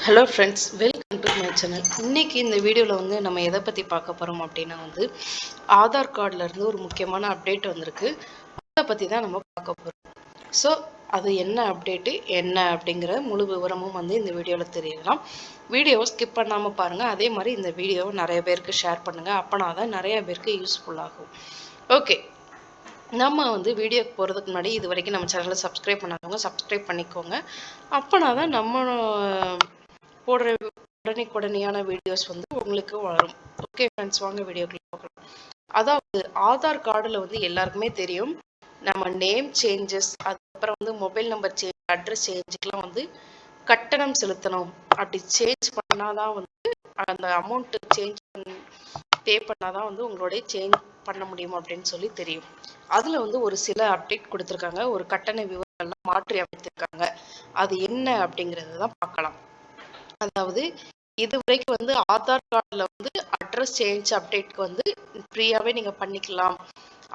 Hello friends, welcome to my channel. இன்றைக்கி இந்த வீடியோவில் வந்து நம்ம எதை பற்றி பார்க்க போகிறோம் அப்படின்னா வந்து ஆதார் கார்டிலேருந்து ஒரு முக்கியமான அப்டேட் வந்திருக்கு. அதை பற்றி தான் நம்ம பார்க்க போகிறோம். ஸோ அது என்ன அப்டேட்டு என்ன அப்படிங்கிற முழு விவரமும் வந்து இந்த வீடியோவில் தெரியலாம். வீடியோவை ஸ்கிப் பண்ணாமல் பாருங்கள். அதே மாதிரி இந்த வீடியோவை நிறைய பேருக்கு ஷேர் பண்ணுங்கள். அப்போனா தான் நிறைய பேருக்கு யூஸ்ஃபுல்லாகும். ஓகே, நம்ம வந்து வீடியோக்கு போகிறதுக்கு முன்னாடி இது வரைக்கும் நம்ம சேனலை சப்ஸ்கிரைப் பண்ணாதவங்க சப்ஸ்கிரைப் பண்ணிக்கோங்க. அப்போனா தான் நம்ம போடுற உடனேக்குடனேயான வீடியோஸ் வந்து உங்களுக்கு வரும். ஓகே ஃப்ரெண்ட்ஸ், வாங்க வீடியோக்குள்ள பார்க்கலாம். அதாவது ஆதார் கார்டில் வந்து எல்லாருக்குமே தெரியும், நம்ம நேம் சேஞ்சஸ், அதுக்கப்புறம் வந்து மொபைல் நம்பர் சேஞ்ச், அட்ரஸ் சேஞ்சுக்கெலாம் வந்து கட்டணம் செலுத்தணும். அப்படி சேஞ்ச் பண்ணாதான் வந்து அந்த அமௌண்ட்டு சேஞ்ச் பே பண்ணாதான் வந்து உங்களுடைய சேஞ்ச் பண்ண முடியும் அப்படின்னு சொல்லி தெரியும். அதில் வந்து ஒரு சில அப்டேட் கொடுத்துருக்காங்க, ஒரு கட்டண விவரங்கள்லாம் மாற்றி அமைத்திருக்காங்க. அது என்ன அப்படிங்கிறத தான் பார்க்கலாம். அதாவது இது வரைக்கும் வந்து ஆதார் கார்டில் வந்து அட்ரஸ் சேஞ்ச் அப்டேட்க்கு வந்து ஃப்ரீயாகவே நீங்கள் பண்ணிக்கலாம்,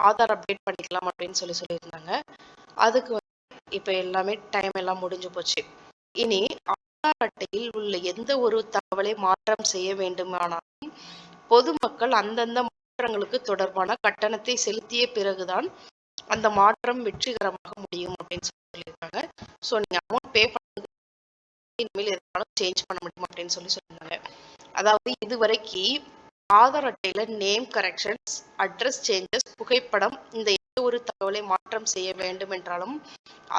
ஆதார் அப்டேட் பண்ணிக்கலாம் அப்படின்னு சொல்லியிருந்தாங்க. அதுக்கு வந்து இப்போ எல்லாமே டைம் எல்லாம் முடிஞ்சு போச்சு. இனி ஆதார் அட்டையில் உள்ள எந்த ஒரு தகவலை மாற்றம் செய்ய வேண்டுமானாலும் பொதுமக்கள் அந்தந்த மாற்றங்களுக்கு தொடர்பான கட்டணத்தை செலுத்திய பிறகுதான் அந்த மாற்றம் வெற்றிகரமாக முடியும் அப்படின்னு சொல்லியிருக்காங்க. ஸோ நீங்கள் அமௌண்ட் பே இனிமேல் எதுனாலும் சேஞ்ச் பண்ண முடியும் அப்படின்னு சொல்லியிருந்தாங்க. அதாவது இதுவரைக்கும் ஆதார் அட்டையில நேம் கரெக்ஷன்ஸ், அட்ரஸ் சேஞ்சஸ், புகைப்படம், இந்த எந்த ஒரு தகவலை மாற்றம் செய்ய வேண்டும் என்றாலும்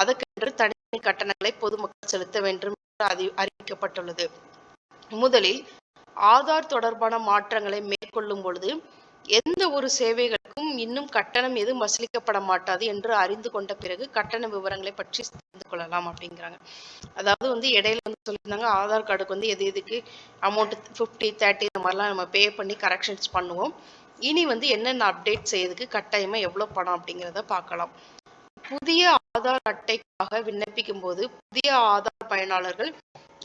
அதற்கென்று தனித்தனி கட்டணங்களை பொதுமக்கள் செலுத்த வேண்டும் என்று அறிவிக்கப்பட்டுள்ளது. முதலில் ஆதார் தொடர்பான மாற்றங்களை மேற்கொள்ளும் பொழுது எந்த ஒரு சேவைகளுக்கும் இன்னும் கட்டணம் எதுவும் வசூலிக்கப்பட மாட்டாது என்று அறிந்து கொண்ட பிறகு கட்டண விவரங்களை பற்றி தெரிந்து கொள்ளலாம் அப்படிங்கிறாங்க. அதாவது வந்து இடையில வந்து சொல்லியிருந்தாங்க, ஆதார் கார்டுக்கு வந்து எதுக்கு அமௌண்ட் 50, 30 இந்த மாதிரிலாம் நம்ம பே பண்ணி கரெக்ஷன்ஸ் பண்ணுவோம். இனி வந்து என்னென்ன அப்டேட் செய்யறதுக்கு கட்டாயமாக எவ்வளோ பணம் அப்படிங்கிறத பார்க்கலாம். புதிய ஆதார் அட்டைக்காக விண்ணப்பிக்கும் போது புதிய ஆதார் பயனாளர்கள்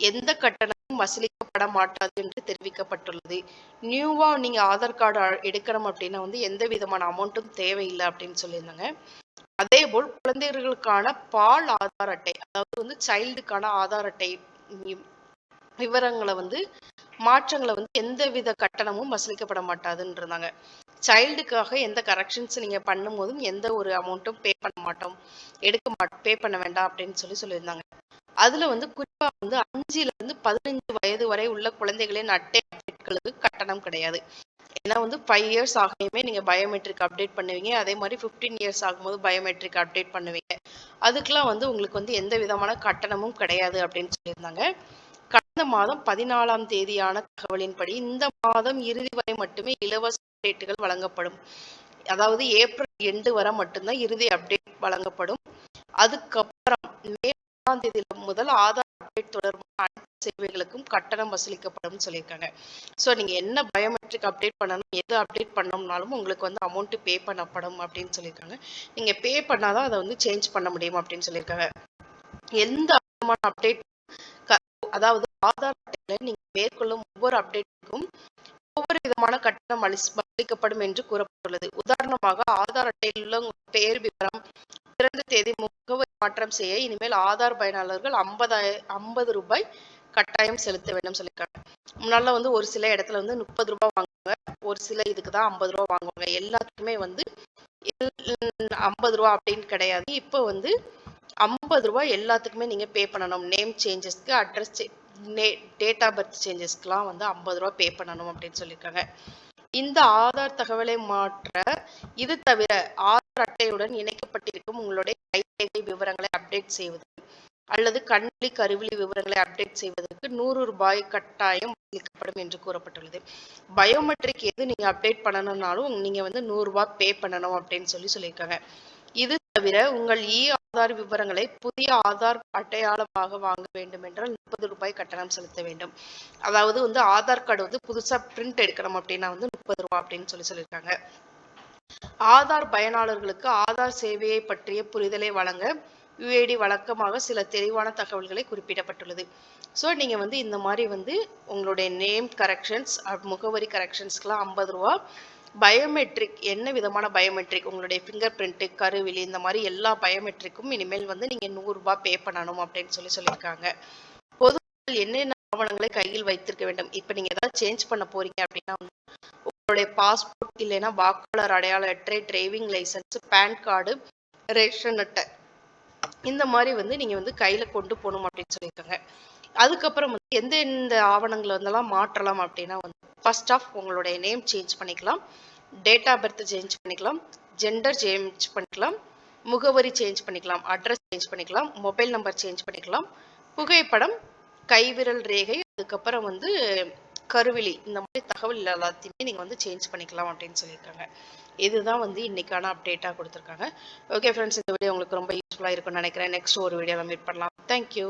எந்த கட்டணமும் வசூலிக்கப்பட மாட்டாது என்று தெரிவிக்கப்பட்டுள்ளது. நியூவா நீங்க ஆதார் கார்டு எடுக்கணும் அப்படின்னா வந்து எந்த விதமான அமௌண்ட்டும் தேவையில்லை அப்படின்னு சொல்லியிருந்தாங்க. அதே போல் குழந்தைகளுக்கான பால் ஆதார் அட்டை, அதாவது வந்து சைல்டுக்கான ஆதார் அட்டை விவரங்களை வந்து மாற்றங்களை வந்து எந்த வித கட்டணமும் வசூலிக்கப்பட மாட்டாதுன்றாங்க. சைல்டுக்காக எந்த கரெக்ஷன்ஸ் நீங்க பண்ணும் போதும் எந்த ஒரு அமௌண்ட்டும் பே பண்ண மாட்டோம், பே பண்ண வேண்டாம் அப்படின்னு சொல்லியிருந்தாங்க. அதுல வந்து குறிப்பா வந்து 5ல இருந்து 15 வயது வரை உள்ள குழந்தைகளின் அட்டை அப்டேட்களுக்கு கட்டணம் கிடையாது. ஏன்னா வந்து 5 இயர்ஸ் ஆகையுமே நீங்க பயோமெட்ரிக் அப்டேட் பண்ணுவீங்க, அதே மாதிரி 15 இயர்ஸ் ஆகும்போது பயோமெட்ரிக் அப்டேட் பண்ணுவீங்க. அதுக்கெல்லாம் வந்து உங்களுக்கு வந்து எந்த விதமான கட்டணமும் கிடையாது அப்படின்னு சொல்லியிருந்தாங்க. கடந்த மாதம் 14ஆம் தேதியான தகவலின்படி இந்த மாதம் இறுதி வரை மட்டுமே இலவச அப்டேட்டுகள் வழங்கப்படும். அதாவது ஏப்ரல் எண்டு வரை மட்டும்தான் இறுதி அப்டேட் வழங்கப்படும். அதுக்கப்புறம் மே 1ஆம் தேதி முதல் ஆதார் அப்டேட் தொடர்பான அனைத்து சேவைகளுக்கும் கட்டணம் வசூலிக்கப்படும் சொல்லியிருக்காங்க. ஸோ நீங்க என்ன பயோமெட்ரிக் அப்டேட் பண்ணணும், எது அப்டேட் பண்ணோம்னாலும் உங்களுக்கு வந்து அமௌண்ட் பே பண்ணப்படும் அப்படின்னு சொல்லியிருக்காங்க. நீங்க பே பண்ணாதான் அதை வந்து சேஞ்ச் பண்ண முடியும் அப்படின்னு சொல்லியிருக்காங்க. எந்த விதமான அப்டேட், அதாவது ஆதார் அட்டையில நீங்க மேற்கொள்ளும் ஒவ்வொரு அப்டேட்டுக்கும் ஒவ்வொரு விதமான கட்டணம் வசூலிக்கப்படும் என்று கூறப்பட்டுள்ளது. உதாரணமாக ஆதார் அட்டையில் உள்ள உங்கள் பெயர் விவரம், பிறந்த தேதி, முகவரி மாற்றம் செய்ய இனிமேல் ஆதார் பயனாளர்கள் 50 ரூபாய் கட்டாயம் செலுத்த வேண்டும் சொல்லியிருக்காங்க. முன்னால வந்து ஒரு சில இடத்துல வந்து 30 ரூபாய் வாங்குவாங்க, ஒரு சில இதுக்கு தான் 50 ரூபாய் வாங்குவாங்க. எல்லாத்துக்குமே வந்து 50 ரூபாய் அப்படின்னு கிடையாது. இப்போ வந்து 50 ரூபாய் எல்லாத்துக்குமே நீங்க பே பண்ணணும். நேம் சேஞ்சஸ்க்கு, அட்ரஸ் டேட் ஆஃப் பர்த் சேஞ்சஸ்க்குலாம் வந்து 50 ரூபாய் பே பண்ணணும் அப்படின்னு சொல்லியிருக்காங்க. இந்த ஆதார் தகவலை மாற்ற இது தவிர ஆதார் அட்டையுடன் இணைக்கப்பட்டிருக்கும் உங்களுடைய கைரேகை விவரங்களை அப்டேட் செய்வது அல்லது கண்வழி கருவிழி விவரங்களை அப்டேட் செய்வதற்கு 100 ரூபாய் கட்டாயம் வசூலிக்கப்படும் என்று கூறப்பட்டுள்ளது. பயோமெட்ரிக் எது நீங்க அப்டேட் பண்ணணும்னாலும் நீங்க வந்து 100 ரூபாய் பே பண்ணணும் அப்படின்னு சொல்லியிருக்காங்க. இது தவிர உங்கள் ஆதார் விவரங்களை புதிய ஆதார் அடையாளமாக வாங்க வேண்டும் என்றால் 30 ரூபாய் கட்டணம் செலுத்த வேண்டும். அதாவது வந்து ஆதார் கார்டு வந்து புதுசா பிரிண்ட் எடுக்கணும் அப்படின்னா வந்து 30 ரூபாய் அப்படின்னு சொல்லியிருக்காங்க. ஆதார் பயனாளர்களுக்கு ஆதார் சேவையை பற்றிய புரிதலை வழங்க யுஐடி வழக்கமாக சில தெளிவான தகவல்களை குறிப்பிடப்பட்டுள்ளது. ஸோ நீங்க வந்து இந்த மாதிரி வந்து உங்களுடைய நேம் கரெக்ஷன்ஸ், முகவரி கரெக்ஷன்ஸ்க்குலாம் 50 ரூபா, பயோமெட்ரிக் என்ன விதமான பயோமெட்ரிக், உங்களுடைய ஃபிங்கர் பிரிண்ட், கருவிழி, இந்த மாதிரி எல்லா பயோமெட்ரிக்கும் இனிமேல் வந்து நீங்க 100 ரூபாய் பே பண்ணணும் அப்படின்னு சொல்லியிருக்காங்க. பொதுமக்கள் என்னென்ன ஆவணங்களை கையில் வைத்திருக்க வேண்டும். இப்போ நீங்க ஏதாவது சேஞ்ச் பண்ண போறீங்க அப்படின்னா உங்களுடைய பாஸ்போர்ட் இல்லைன்னா வாக்காளர் அடையாள அட்டை, driving licence, PAN card, ration அட்டை இந்த மாதிரி வந்து நீங்க வந்து கையில கொண்டு போகணும் அப்படின்னு சொல்லியிருக்காங்க. அதுக்கப்புறம் வந்து எந்த ஆவணங்களை வந்தெல்லாம் மாற்றலாம் அப்படின்னா வந்து ஃபர்ஸ்ட் ஆஃப் உங்களுடைய நேம் சேஞ்ச் பண்ணிக்கலாம், டேட் ஆஃப் பர்த் சேஞ்ச் பண்ணிக்கலாம், ஜெண்டர் சேஞ்ச் பண்ணிக்கலாம், முகவரி சேஞ்ச் பண்ணிக்கலாம், அட்ரஸ் சேஞ்ச் பண்ணிக்கலாம், மொபைல் நம்பர் சேஞ்ச் பண்ணிக்கலாம், புகைப்படம், கைவிரல் ரேகை, அதுக்கப்புறம் வந்து கருவிழி, இந்த மாதிரி தகவல் எல்லாத்தையுமே நீங்கள் வந்து சேஞ்ச் பண்ணிக்கலாம் அப்படின்னு சொல்லியிருக்காங்க. இதுதான் வந்து இன்னைக்கான அப்டேட்டாக கொடுத்துருக்காங்க. ஓகே ஃப்ரெண்ட்ஸ், இந்த வீடியோ உங்களுக்கு ரொம்ப யூஸ்ஃபுல்லாக இருக்கும்னு நினைக்கிறேன். நெக்ஸ்ட் ஒரு வீடியோவில் மீட் பண்ணலாம். தேங்க்யூ.